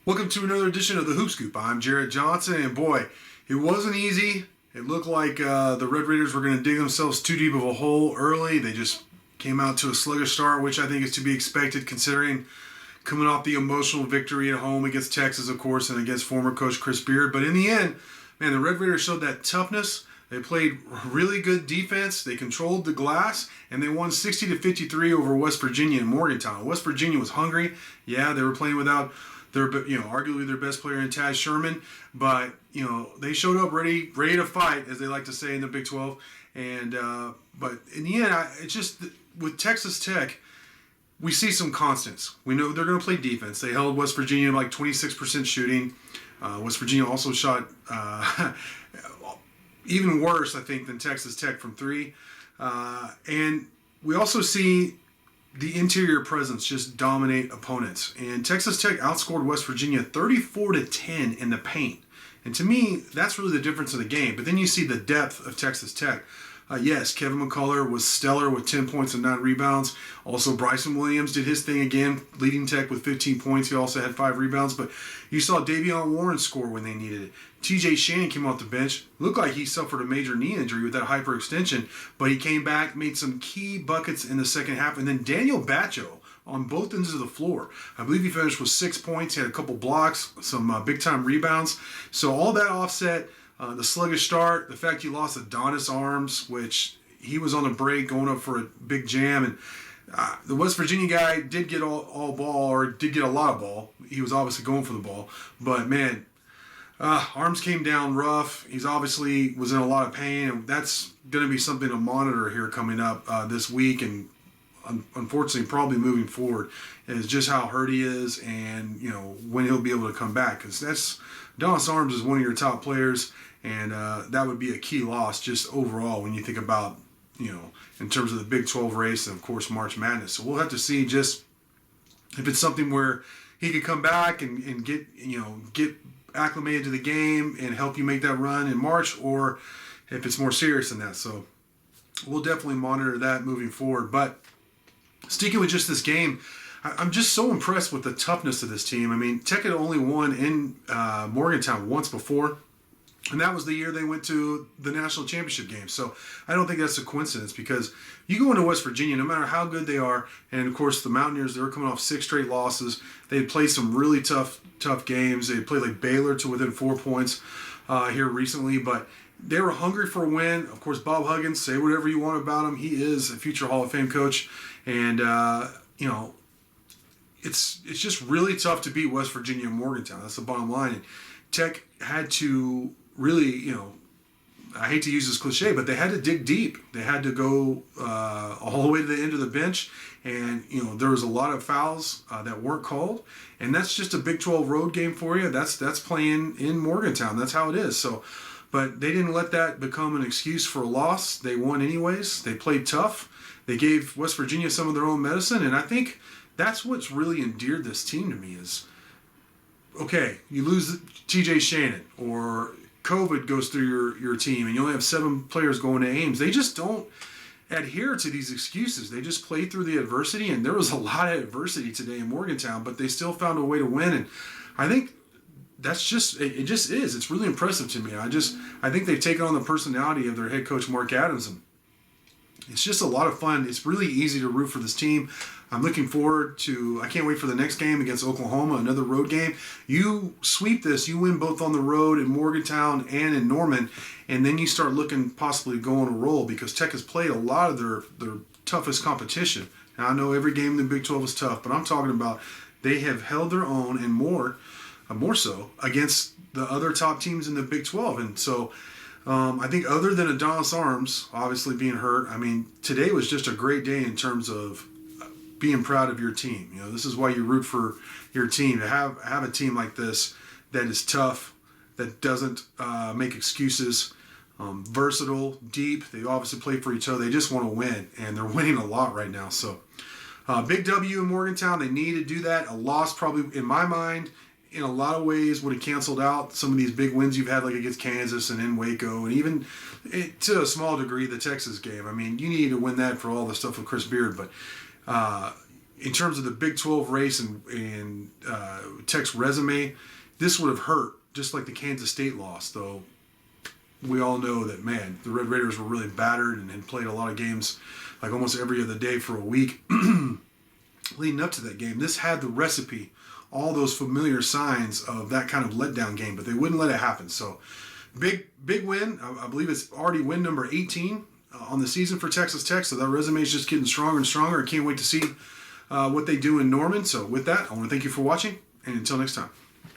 Welcome to another edition of the Hoop Scoop. I'm Jarret Johnson, and boy, it wasn't easy. It looked like the Red Raiders were going to dig themselves too deep of a hole early. They just came out to a sluggish start, which I think is to be expected considering coming off the emotional victory at home against Texas, of course, and against former coach Chris Beard. But in the end, man, the Red Raiders showed that toughness. They played really good defense. They controlled the glass, and they won 60-53 over West Virginia in Morgantown. West Virginia was hungry. Yeah, they were playing without arguably their best player in Taz Sherman, but they showed up ready to fight, as they like to say in the Big 12. And but in the end, it's just with Texas Tech, we see some constants. We know they're going to play defense. They held West Virginia like 26% shooting. West Virginia also shot even worse, I think, than Texas Tech from three. And we also see the interior presence just dominate opponents. And Texas Tech outscored West Virginia 34-10 in the paint. And to me, that's really the difference in the game. But then you see the depth of Texas Tech. Yes, Kevin McCullough was stellar with 10 points and 9 rebounds. Also, Bryson Williams did his thing again, leading Tech with 15 points. He also had 5 rebounds. But you saw Davion Warren score when they needed it. TJ Shannon came off the bench. Looked like he suffered a major knee injury with that hyperextension. But he came back, made some key buckets in the second half. And then Daniel Batcho on both ends of the floor. I believe he finished with 6 points. He had a couple blocks, some big-time rebounds. So all that offset, the sluggish start, the fact he lost Adonis Arms, which he was on the break going up for a big jam. And the West Virginia guy did get all ball, or did get a lot of ball. He was obviously going for the ball. But, man, Arms came down rough. He's obviously was in a lot of pain, and that's going to be something to monitor here coming up this week, and unfortunately probably moving forward, is just how hurt he is and when he'll be able to come back, because Adonis Arms is one of your top players, and that would be a key loss just overall when you think about in terms of the Big 12 race and of course March Madness. So we'll have to see just if it's something where he could come back and get acclimated to the game and help you make that run in March, or if it's more serious than that. So we'll definitely monitor that moving forward. But sticking with just this game, I'm just so impressed with the toughness of this team. I mean, Tech had only won in Morgantown once before, and that was the year they went to the national championship game. So I don't think that's a coincidence, because you go into West Virginia, no matter how good they are, and of course the Mountaineers, they were coming off 6 straight losses. They had played some really tough games. They had played like Baylor to within 4 points here recently, but they were hungry for a win. Of course, Bob Huggins, say whatever you want about him, he is a future Hall of Fame coach, and it's just really tough to beat West Virginia and Morgantown. That's the bottom line. And Tech had to really, I hate to use this cliche, but they had to dig deep. They had to go all the way to the end of the bench, and there was a lot of fouls that weren't called, and that's just a Big 12 road game for you. That's playing in Morgantown. That's how it is. So, but they didn't let that become an excuse for a loss. They won anyways. They played tough. They gave West Virginia some of their own medicine, and I think that's what's really endeared this team to me is, okay, you lose TJ Shannon, or COVID goes through your team, and you only have 7 players going to Ames. They just don't adhere to these excuses. They just play through the adversity, and there was a lot of adversity today in Morgantown, but they still found a way to win, and I think that's just, it just is. It's really impressive to me. I think they've taken on the personality of their head coach, Mark Adams, and it's just a lot of fun. It's really easy to root for this team. I'm looking forward to, I can't wait for the next game against Oklahoma, another road game. You sweep this, you win both on the road in Morgantown and in Norman, and then you start looking possibly to go on a roll, because Tech has played a lot of their toughest competition. Now, I know every game in the Big 12 is tough, but I'm talking about they have held their own, and more so against the other top teams in the Big 12. And so I think other than Adonis Arms obviously being hurt, I mean, today was just a great day in terms of being proud of your team. This is why you root for your team, to have a team like this that is tough, that doesn't make excuses, versatile, deep. They obviously play for each other. They just want to win, and they're winning a lot right now. So big W in Morgantown. They need to do that. A loss probably, in my mind, in a lot of ways would have canceled out some of these big wins you've had, like against Kansas and in Waco, and even to a small degree the Texas game. I mean, you need to win that for all the stuff with Chris Beard, but in terms of the Big 12 race and Tech's resume, this would have hurt, just like the Kansas State loss, though we all know that, man, the Red Raiders were really battered and had played a lot of games like almost every other day for a week leading up to that game. This had the recipe, all those familiar signs of that kind of letdown game, but they wouldn't let it happen. So big win. I believe it's already win number 18 on the season for Texas Tech, so that resume is just getting stronger and stronger. I can't wait to see what they do in Norman. So with that, I want to thank you for watching, and until next time.